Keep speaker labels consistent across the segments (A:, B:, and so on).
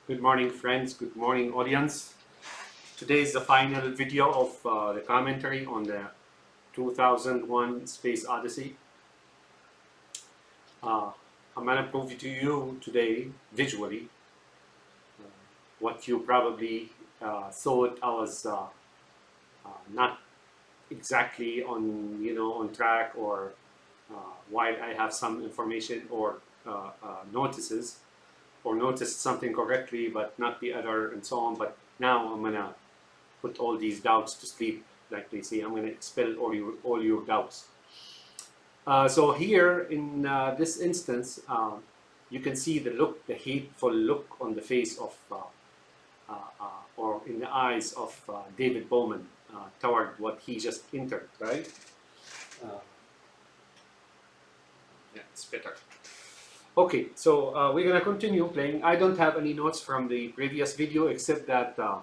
A: Good morning, friends. Good morning, audience. Today is the final video of the commentary on the 2001 Space Odyssey. Uh, I'm going to prove to you today, visually, uh, what you probably thought I was not exactly on track, or while I have some information or notices, or noticed something correctly but not the other, and so on. But now I'm going to put all these doubts to sleep, like they say. I'm going to expel all your doubts. So here in this instance, you can see the hateful look on the face of, or in the eyes of David Bowman toward what he just entered, right? Uh, yeah, it's better. Okay, so we're going to continue playing. I don't have any notes from the previous video except that uh,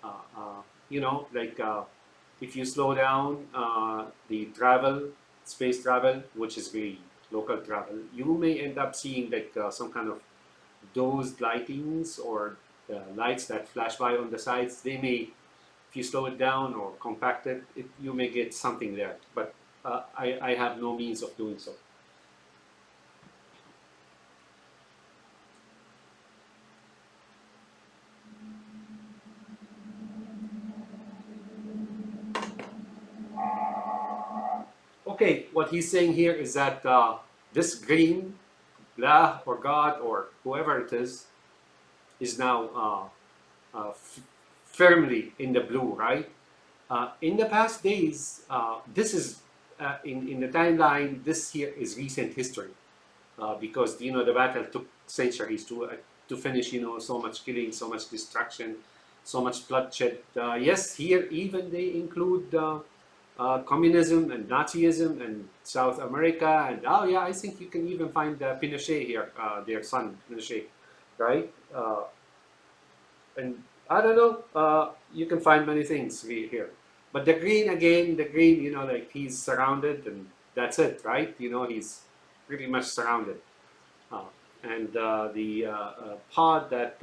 A: uh, like if you slow down the space travel, which is really local travel, you may end up seeing like some kind of dozed lightings, or lights that flash by on the sides. They may, if you slow it down or compact it, you may get something there. But I have no means of doing so. Okay, what he's saying here is that this green, Allah or God or whoever it is now firmly in the blue, right? In the past days, this is in the timeline. This here is recent history, because the battle took centuries to finish. So much killing, so much destruction, so much bloodshed. Yes, here even they include communism and Nazism and South America, and oh yeah, I think you can even find Pinochet here, their son Pinochet, right? And I don't know. You can find many things here, but the green again, the green, like he's surrounded, and that's it, right? He's pretty much surrounded. Uh, and the pod that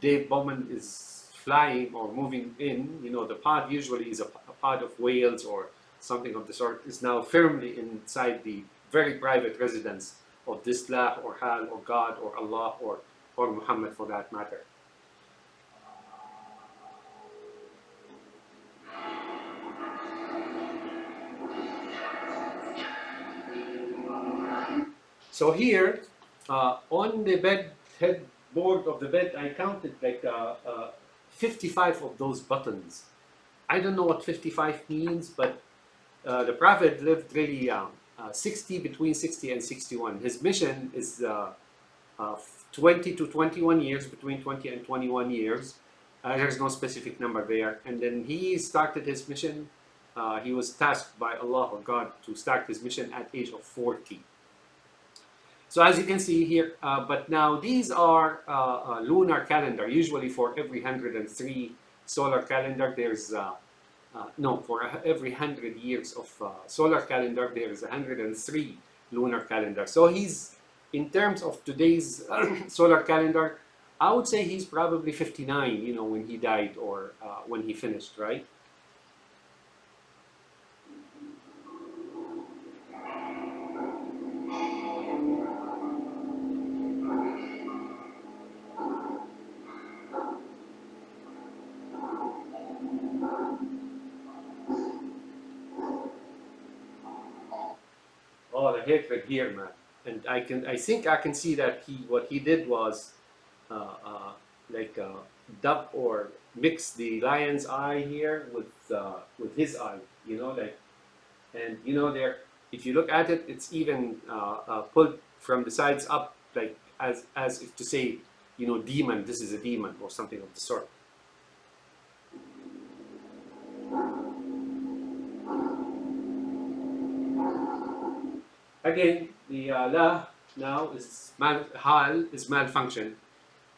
A: Dave Bowman is flying or moving in, the pod usually is a pod of whales or something of the sort, is now firmly inside the very private residence of this lah or Hal or God or Allah or Muhammad, for that matter. So here, on the headboard of the bed, I counted like 55 of those buttons. I don't know what 55 means, but the Prophet lived really young, 60, between 60 and 61. His mission is 20 to 21 years, between 20 and 21 years. There's no specific number there. And then he started his mission. He was tasked by Allah or God to start his mission at age of 40. So as you can see here, but now these are lunar calendar. Usually for every 103 solar calendar, there's no, for every 100 years of solar calendar, there is 103 lunar calendar. So he's, in terms of today's solar calendar, I would say he's probably 59, when he died, or when he finished, right? Oh, the hatred here, man. And I think I can see that what he did was uh, uh, like dub or mix the lion's eye here with his eye, like, and there, if you look at it, it's even pulled from the sides up, like as if to say, demon. This is a demon or something of the sort. Again, the la now is hal is malfunction.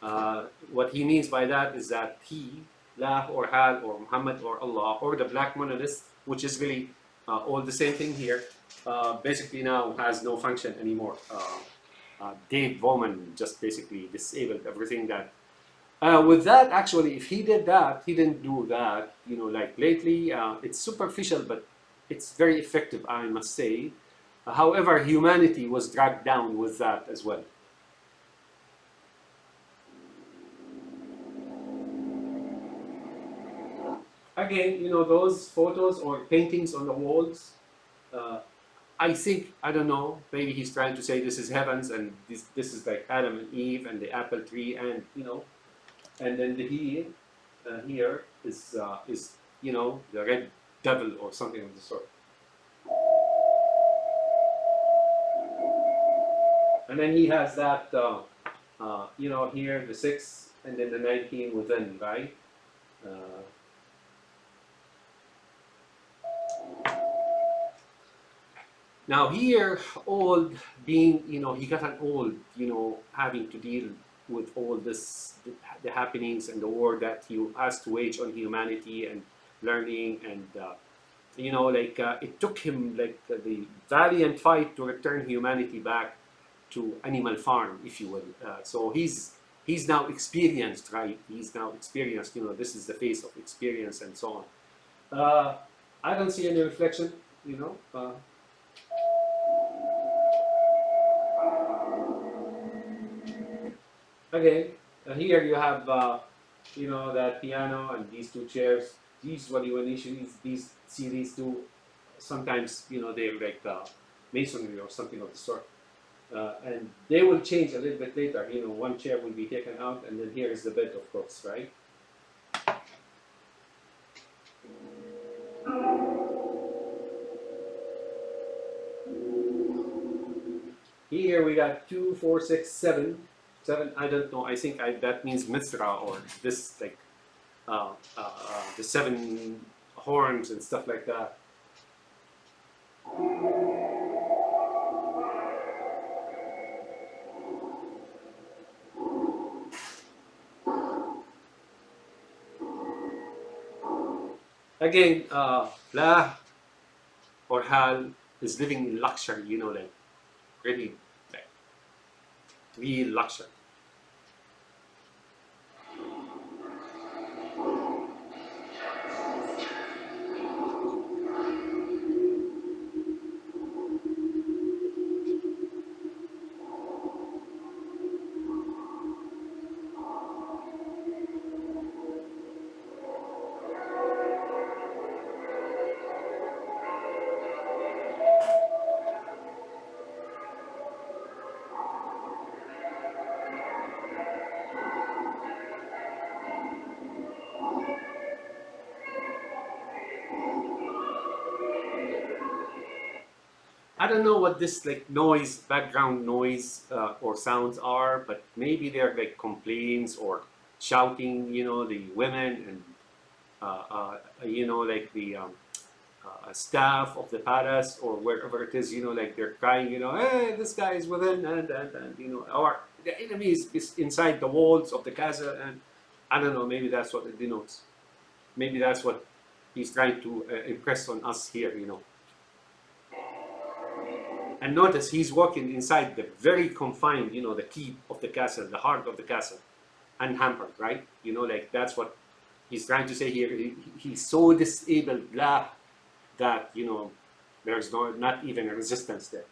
A: What he means by that is that he, lah or hal or Muhammad or Allah or the black monolith, which is really all the same thing here, basically now has no function anymore. Dave Bowman just basically disabled everything that With that, actually, if he did that, he didn't do that. Like lately, it's superficial, but it's very effective, I must say. However, humanity was dragged down with that as well. Again, those photos or paintings on the walls. Uh, I think, I don't know. Maybe he's trying to say this is heavens, and this is like Adam and Eve and the apple tree, and and then the here is the red devil or something of the sort. And then he has that, here the 6 and then the 19 within, right? Uh, Now here, old being, he got an old, having to deal with all this, the happenings and the war that he has to wage on humanity and learning and, like it took him like the valiant fight to return humanity back to Animal Farm, if you will. So he's now experienced, right? He's now experienced. This is the face of experience and so on. I don't see any reflection. You know. Again, here you have that piano and these two chairs. These what you initially these series do. Sometimes they're like masonry or something of the sort. And they will change a little bit later. One chair will be taken out, and then here is the bed, of course, right? Here we got 2, 4, 6, 7. 7, I don't know. I think that means Mithra or this, like the 7 horns and stuff like that. Again, La or Hal is living in luxury, like really like real luxury. I don't know what this like noise, background noise or sounds are, but maybe they're like complaints or shouting, the women and like the staff of the palace or wherever it is, like they're crying, hey, this guy is within and or the enemy is inside the walls of the castle, and I don't know, maybe that's what it denotes. Maybe that's what he's trying to impress on us here. And notice he's walking inside the very confined, the keep of the castle, the heart of the castle, unhampered, right? Like that's what he's trying to say here. He's so disabled, blah, that there's not even a resistance there.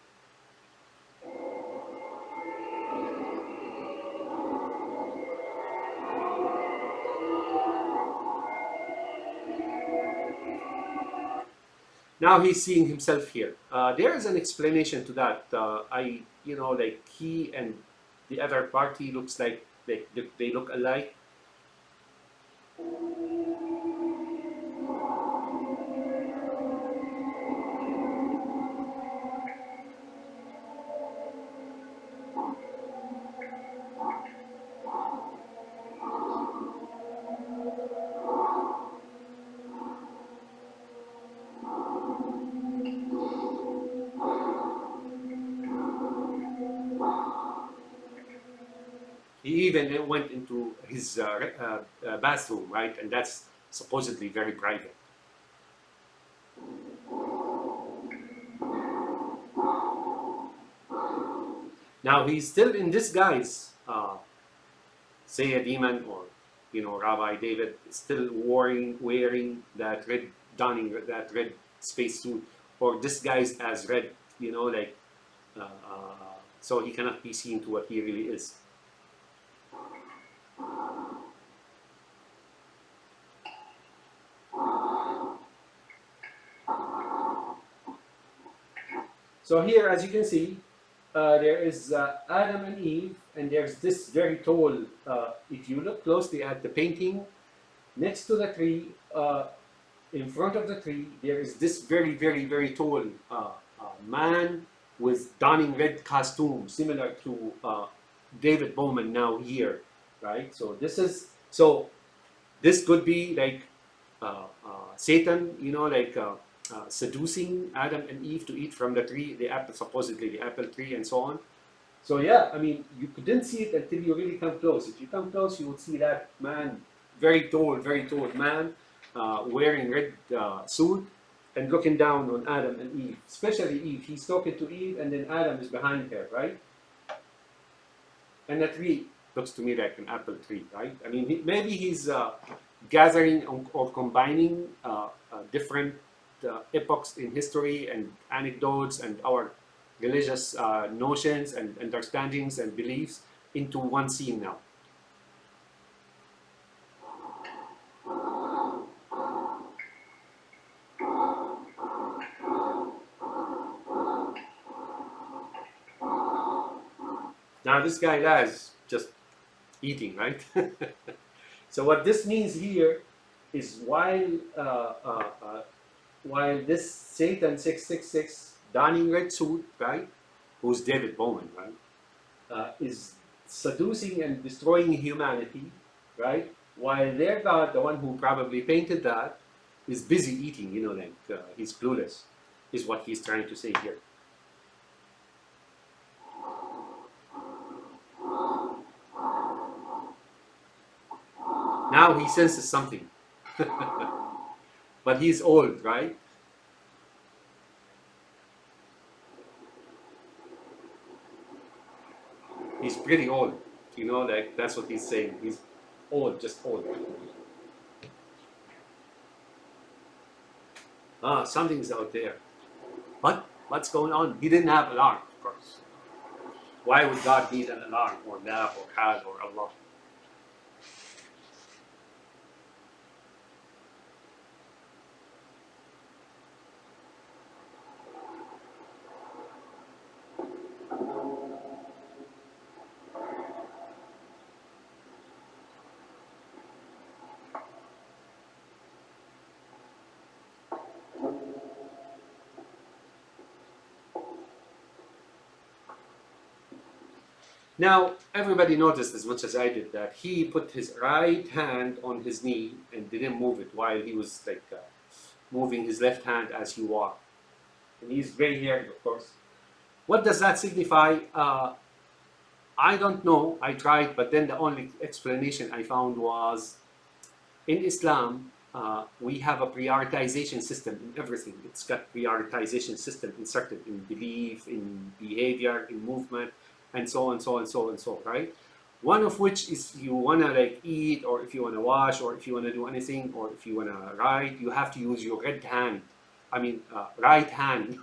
A: Now he's seeing himself here. There is an explanation to that. Like he and the other party looks like they look alike. He even went into his bathroom, right? And that's supposedly very private. Now he's still in disguise. say a demon or Rabbi David is still wearing that red donning that red spacesuit or disguised as red, like so he cannot be seen to what he really is. So here, as you can see, there is Adam and Eve, and there's this very tall. If you look closely at the painting, next to the tree, in front of the tree, there is this very, very, very tall man with donning red costume, similar to David Bowman now here, right? So this could be like Satan, seducing Adam and Eve to eat from the tree, the apple, supposedly the apple tree, and so on. So yeah, I mean, you couldn't see it until you really come close. If you come close, you would see that man, very tall man, wearing red suit and looking down on Adam and Eve, especially Eve. He's talking to Eve, and then Adam is behind her, right? And the tree looks to me like an apple tree, right? I mean, maybe he's gathering or combining different epochs in history and anecdotes and our religious notions and understandings and beliefs into one scene now. Now this guy is just eating, right? So what this means here is while this Satan 666 donning red suit, right, who's David Bowman, right, is seducing and destroying humanity, right, while their God, the one who probably painted that, is busy eating, he's clueless, is what he's trying to say here. Now he senses something. But he's old, right? He's pretty old. That's what he's saying. He's old, just old. Something's out there. What's going on? He didn't have alarm, of course. Why would God need an alarm or Lah or Hal or Allah? Now, everybody noticed as much as I did that he put his right hand on his knee and didn't move it while he was moving his left hand as he walked. And he's gray haired, of course. What does that signify? I don't know. I tried, but then the only explanation I found was in Islam, we have a prioritization system in everything. It's got prioritization system inserted in belief, in behavior, in movement, and so on, so on, so on, so right? One of which is you wanna eat, or if you wanna wash, or if you wanna do anything, or if you wanna ride, you have to use your red hand. I mean, right hand,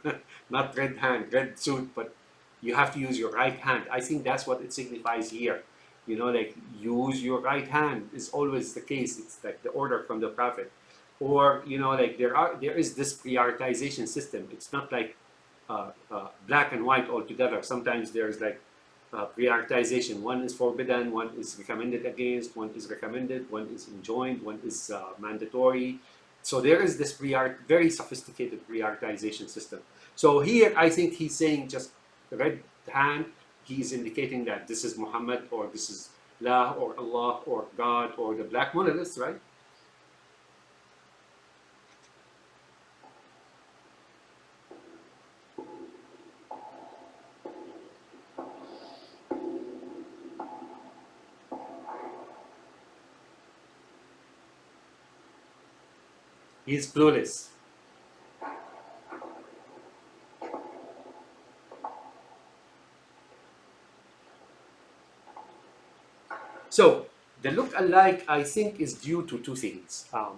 A: not red hand, red suit, but you have to use your right hand. I think that's what it signifies here. Use your right hand is always the case. It's like the order from the Prophet. Or, there is this prioritization system. It's not like black and white altogether. Sometimes there's prioritization. One is forbidden, one is recommended against, one is recommended, one is enjoined, one is mandatory. So there is this very sophisticated prioritization system. So here I think he's saying just red hand, he's indicating that this is Muhammad, or this is Lah, or Allah, or God, or the black monoliths, right? He's clueless. So The look-alike, I think, is due to two things. Uh,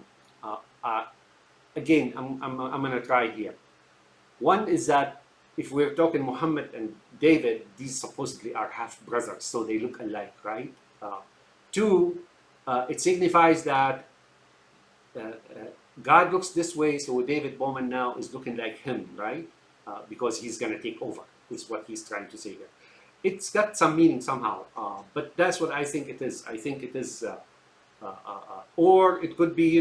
A: uh, Again, I'm going to try here. One is that if we're talking Muhammad and David, these supposedly are half brothers, so they look alike, right? Two, it signifies that God looks this way, so David Bowman now is looking like him, right? Because he's going to take over, is what he's trying to say here. It's got some meaning somehow, but that's what I think it is. I think it is, or it could be,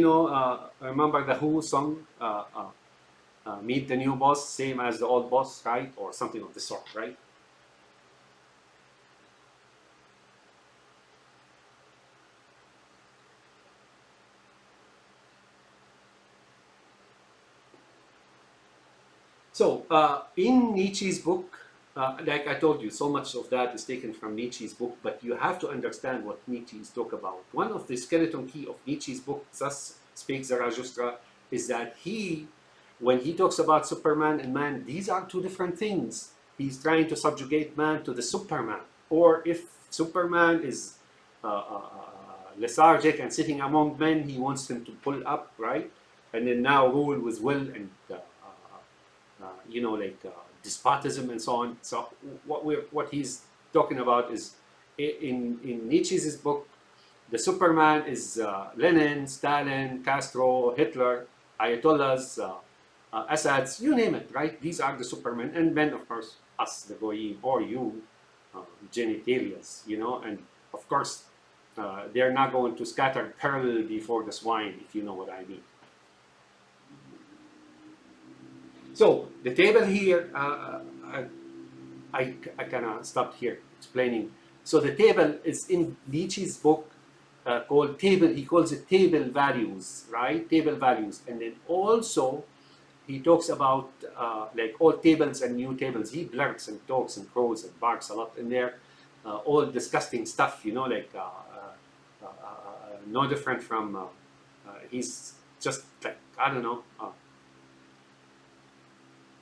A: remember the Who song, Meet the New Boss, same as the old boss, right? Or something of the sort, right? So, in Nietzsche's book, like I told you, so much of that is taken from Nietzsche's book, but you have to understand what Nietzsche is talking about. One of the skeleton key of Nietzsche's book, Thus Speaks Zarathustra, is that when he talks about Superman and man, these are two different things. He's trying to subjugate man to the Superman. Or if Superman is lethargic and sitting among men, he wants him to pull up, right? And then now rule with will and despotism and so on. So what he's talking about is in Nietzsche's book, the Superman is Lenin, Stalin, Castro, Hitler, Ayatollahs, Assads, you name it, right? These are the Supermen, and then of course us, the Goyim, or you, genitalias, and of course they're not going to scatter pearl before the swine, if you know what I mean. So the table here, I kind of stopped here explaining. So the table is in Nietzsche's book called Table. He calls it table values, right? Table values, and then also he talks about like old tables and new tables. He blurts and talks and crows and barks a lot in there. All disgusting stuff, like no different from. He's just like I don't know.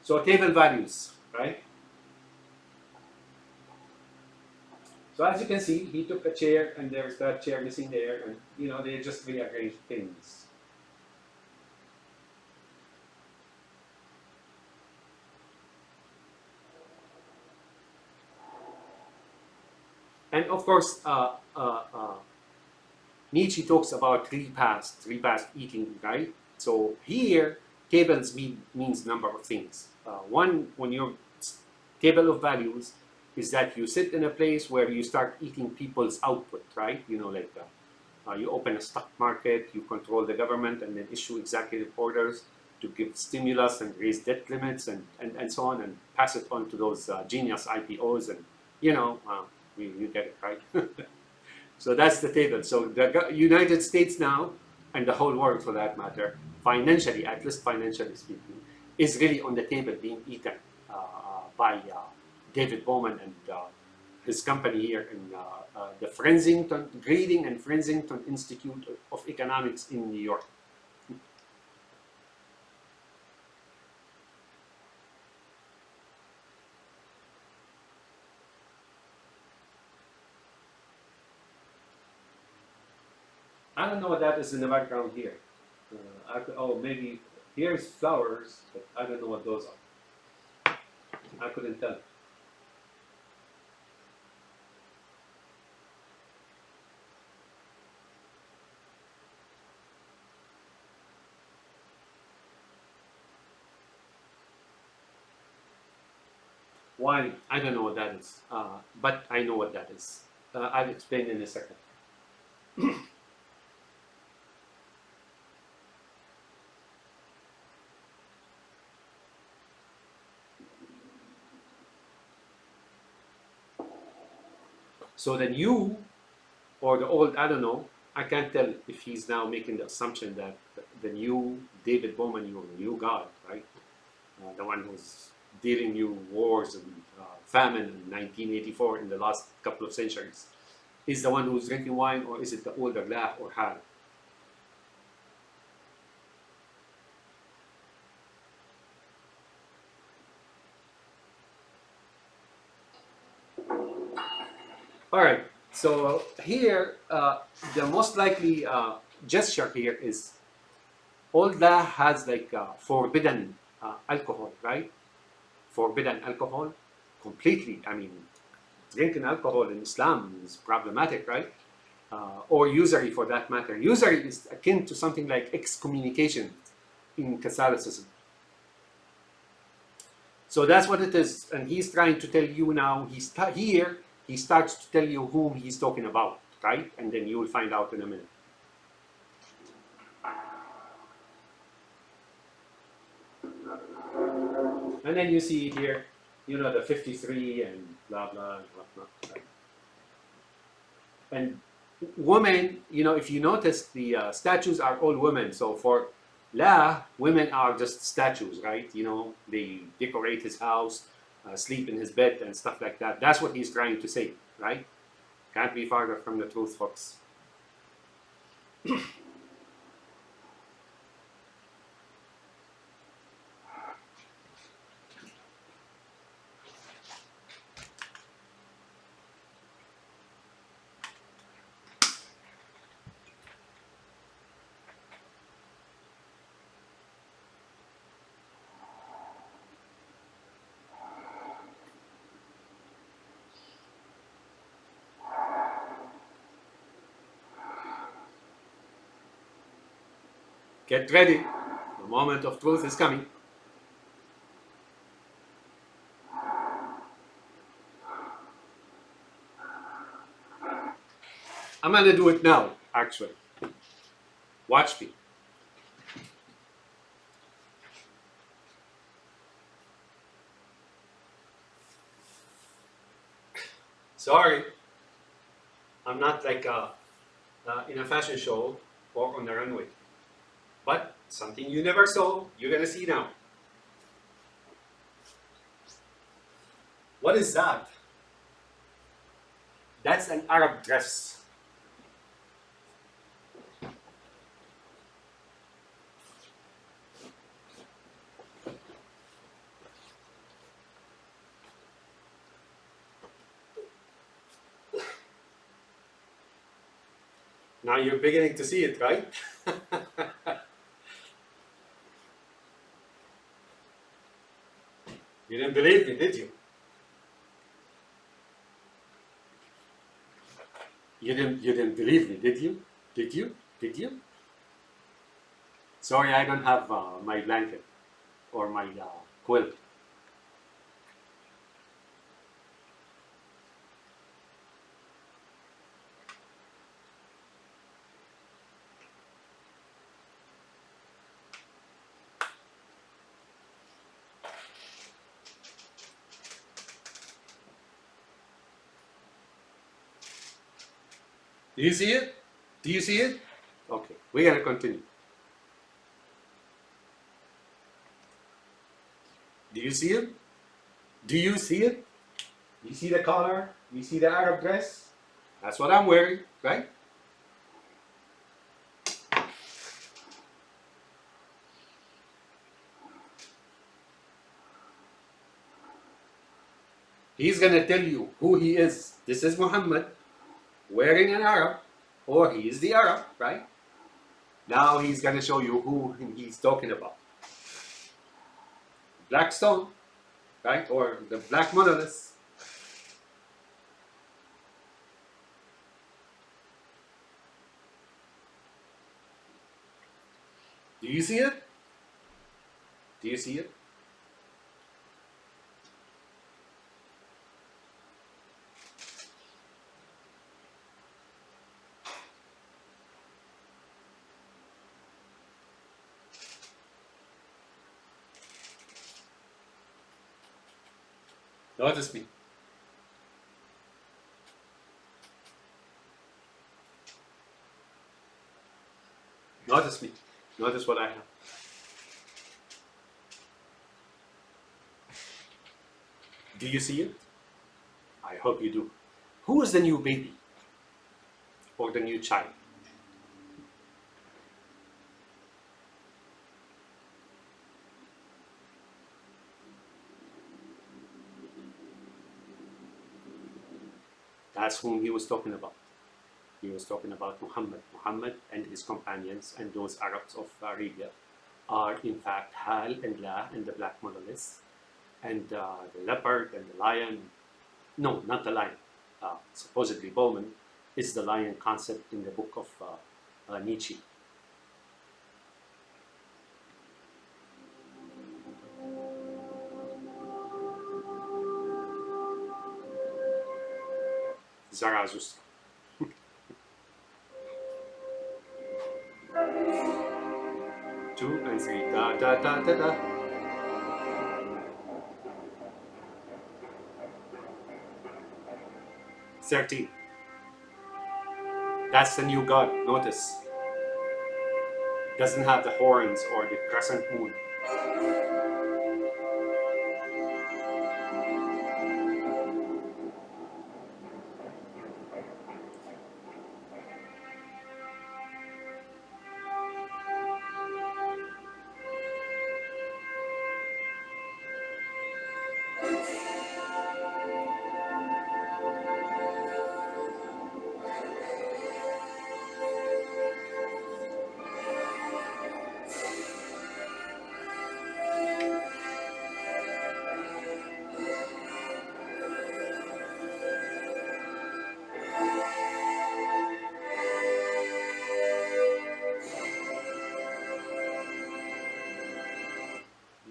A: So table values, right? So as you can see, he took a chair and there's that chair missing there, and they just rearranged things. And of course, Nietzsche talks about three paths eating, right? So here, tables means number of things. One, when your table of values is that you sit in a place where you start eating people's output, right? You open a stock market, you control the government, and then issue executive orders to give stimulus and raise debt limits and so on, and pass it on to those genius IPOs, and you get it, right? So that's the table. So the United States now, and the whole world for that matter, financially, at least financially speaking, is really on the table being eaten by David Bowman and his company here in the Breeding and Frensington Institute of Economics in New York. I don't know what that is in the background here. Maybe here's flowers, but I don't know what those are. I couldn't tell. Why? I don't know what that is, but I know what that is. I'll explain in a second. So the new or the old, I don't know. I can't tell if he's now making the assumption that the new David Bowman, your new God, right? The one who's dealing new wars and famine in 1984 in the last couple of centuries, is the one who's drinking wine, or is it the older Lah or Har? All right. So here, the most likely gesture here is all that has like forbidden alcohol, right? Forbidden alcohol completely. I mean, drinking alcohol in Islam is problematic, right? Or usury for that matter. Usury is akin to something like excommunication in Catholicism. So that's what it is. And he's trying to tell you now, here, he starts to tell you whom he's talking about, right? And then you will find out in a minute. And then you see here, you know, the 53 and blah, blah, and whatnot. Right? And women, you know, if you notice, the statues are all women. So for La, women are just statues, right? You know, they decorate his house, sleep in his bed, and stuff like that. That's what he's trying to say, right? Can't be farther from the truth, folks. Get ready. The moment of truth is coming. I'm going to do it now, actually. Watch me. Sorry, I'm not like in a fashion show or on the runway. But something you never saw, you're going to see now. What is that? That's an Arab dress. Now you're beginning to see it, right? You didn't believe me, did you? You didn't believe me, did you? Did you? Did you? Sorry, I don't have my blanket or my quilt. Do you see it? Do you see it? Okay, we're gonna continue. Do you see it? Do you see it? You see the collar? You see the Arab dress? That's what I'm wearing, right? He's gonna tell you who he is. This is Muhammad wearing an Arab, or he is the Arab, right? Now he's gonna show you who he's talking about. Black stone, right? Or the black monolith. Do you see it? Do you see it? Notice me. Notice me. Notice what I have. Do you see it? I hope you do. Who is the new baby? Or the new child? That's whom he was talking about. He was talking about Muhammad. Muhammad and his companions and those Arabs of Arabia are in fact Hal and La and the black monoliths and the leopard and the lion. No, not the lion. Supposedly Bowman is the lion concept in the book of Nietzsche. Zarathustra. 2 and 3. Da da da da da. 13. That's the new god. Notice. Doesn't have the horns or the crescent moon.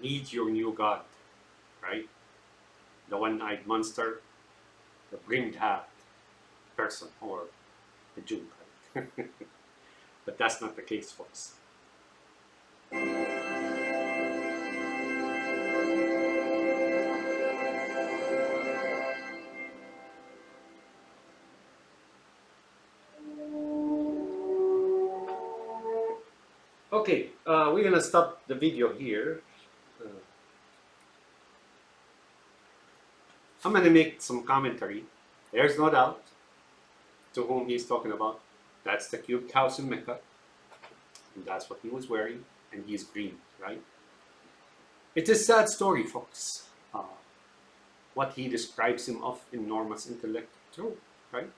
A: Meet your new god, right? The one-eyed monster, the brimmed hat person, or the Jew. But that's not the case, folks. Okay, we're gonna stop the video here. I'm gonna make some commentary. There's no doubt to whom he's talking about. That's the cubed house in Mecca, and that's what he was wearing, and he's green, right? It's a sad story, folks. What he describes him of enormous intellect, true, right?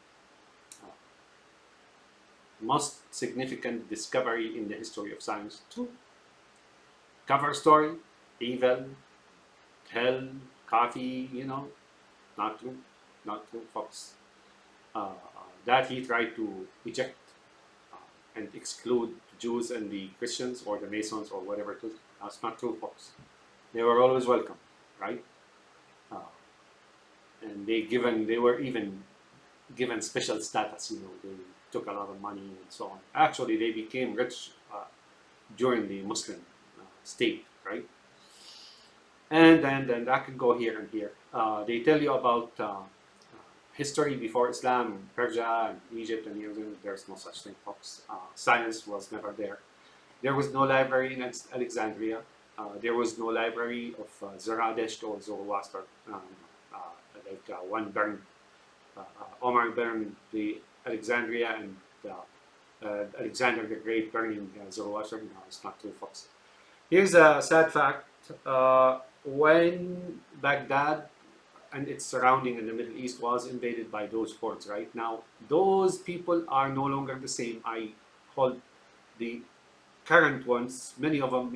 A: Most significant discovery in the history of science, true. Cover story, evil, hell, coffee, not true, not true, folks. That he tried to eject and exclude the Jews and the Christians or the Masons or whatever it is. That's not true, folks. They were always welcome, right? And they were even given special status. They took a lot of money and so on. Actually, they became rich during the Muslim state, right? And I could go here and here. They tell you about history before Islam, Persia, and Egypt, and there's no such thing, folks. Science was never there. There was no library in Alexandria. There was no library of Zoroaster or Zoroaster. One burned, Omar burned the Alexandria, and Alexander the Great burning Zoroaster. No, it's not true, folks. Here's a sad fact. When Baghdad and its surrounding in the Middle East was invaded by those hordes, right? Now, those people are no longer the same. I hold the current ones, many of them,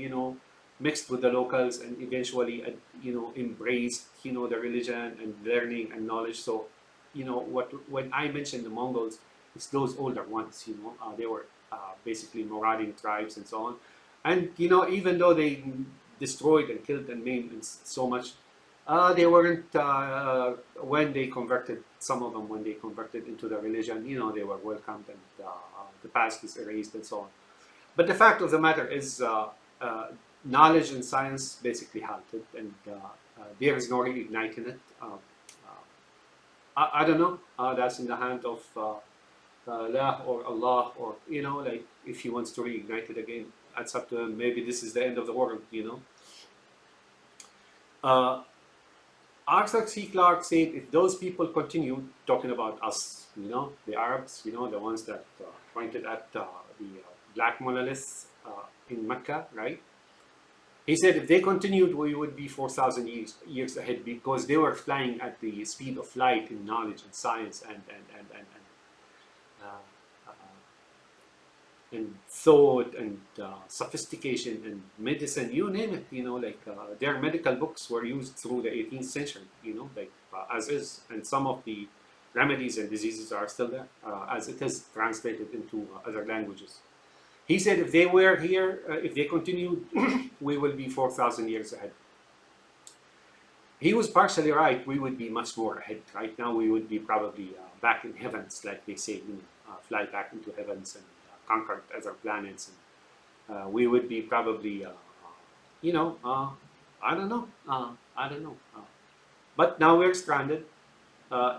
A: mixed with the locals and eventually, embraced, the religion and learning and knowledge. So, when I mention the Mongols, it's those older ones, they were basically marauding tribes and so on. And, even though they destroyed and killed and maimed so much, they weren't, when they converted, some of them, when they converted into the religion, they were welcomed, and the past is erased and so on. But the fact of the matter is, knowledge and science basically halted, and there is no reigniting it. I don't know. That's in the hand of Allah or Allah, or if he wants to reignite it again, that's up to him. Maybe this is the end of the world. Arthur C. Clarke said, if those people continue talking about us, the Arabs, the ones that pointed at the black monoliths in Mecca, right? He said if they continued, we would be 4,000 years ahead because they were flying at the speed of light in knowledge and science uh, uh, and thought and sophistication and medicine, you name it. Like their medical books were used through the 18th century. Like as is, and some of the remedies and diseases are still there as it is translated into other languages. He said if they were here, if they continued, we will be 4,000 years ahead. He was partially right. We would be much more ahead. Right now, we would be probably back in heavens, like they say, fly back into heavens and conquer other planets. And we would be probably, I don't know. I don't know. But now we're stranded.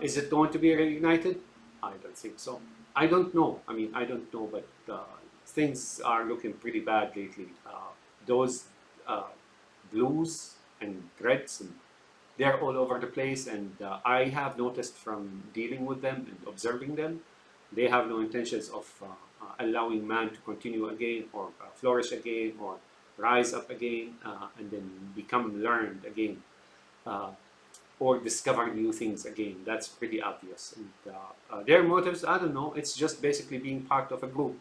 A: Is it going to be reunited? I don't think so. I don't know. I mean, I don't know, but things are looking pretty bad lately. Those blues and reds, and they're all over the place. And I have noticed from dealing with them and observing them, they have no intentions of allowing man to continue again or flourish again or rise up again and then become learned again. Or discover new things again. That's pretty obvious. And their motives, I don't know. It's just basically being part of a group,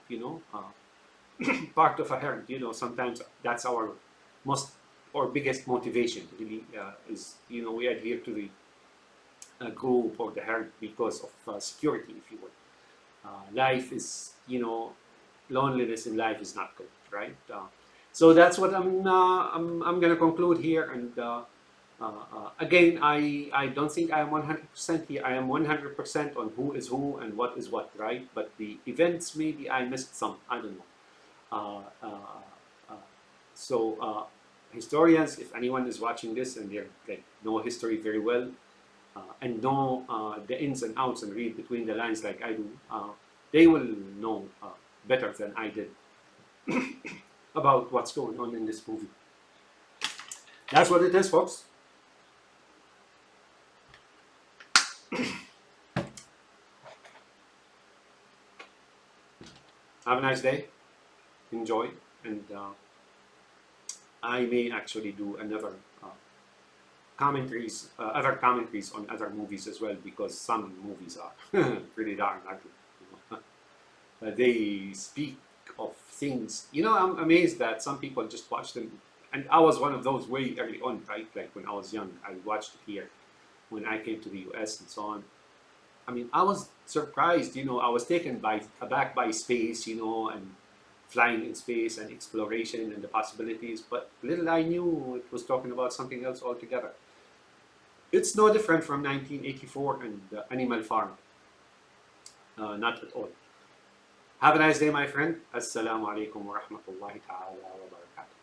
A: part of a herd. Sometimes that's our most or biggest motivation. Really, is we adhere to the group or the herd because of security, if you will. Life is, loneliness in life is not good, right? So that's what I'm going to conclude here. And again, I don't think I am 100% here. I am 100% on who is who and what is what, right? But the events, maybe I missed some. I don't know. So historians, if anyone is watching this and they like know history very well and know the ins and outs and read between the lines like I do, they will know better than I did about what's going on in this movie. That's what it is, folks. Have a nice day. Enjoy. And I may actually do another other commentaries on other movies as well, because some movies are pretty darn ugly. They speak of things. I'm amazed that some people just watch them. And I was one of those way early on, right? Like when I was young, I watched it here when I came to the US and so on. I mean, I was surprised, I was taken aback by space, and flying in space and exploration and the possibilities. But little I knew it was talking about something else altogether. It's no different from 1984 and Animal Farm. Not at all. Have a nice day, my friend. Assalamu alaikum wa rahmatullahi ta'ala wa barakatuh.